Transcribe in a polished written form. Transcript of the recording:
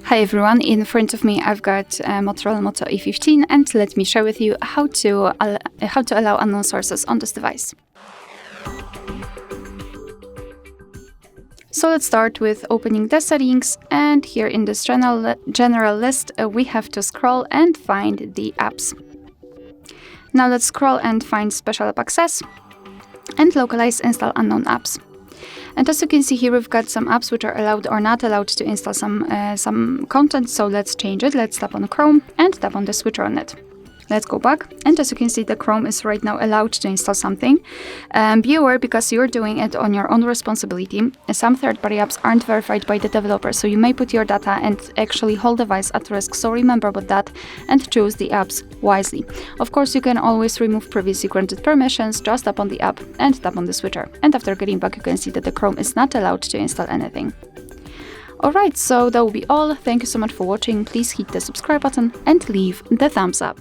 Hi everyone, in front of me I've got Motorola Moto E15 and let me share with you how to allow unknown sources on this device. So let's start with opening the settings, and here in this general list we have to scroll and find the apps. Now let's scroll and find special app access and localize install unknown apps. And as you can see here, we've got some apps which are allowed or not allowed to install some content, so let's change it. Let's tap on Chrome and tap on the switcher on it. Let's go back, and as you can see, the Chrome is right now allowed to install something. Be aware, because you're doing it on your own responsibility. Some third-party apps aren't verified by the developer, so you may put your data and actually whole device at risk, so remember about that and choose the apps wisely. Of course, you can always remove previously granted permissions, just tap on the app and tap on the switcher. And after getting back, you can see that the Chrome is not allowed to install anything. Alright, so that will be all. Thank you so much for watching. Please hit the subscribe button and leave the thumbs up.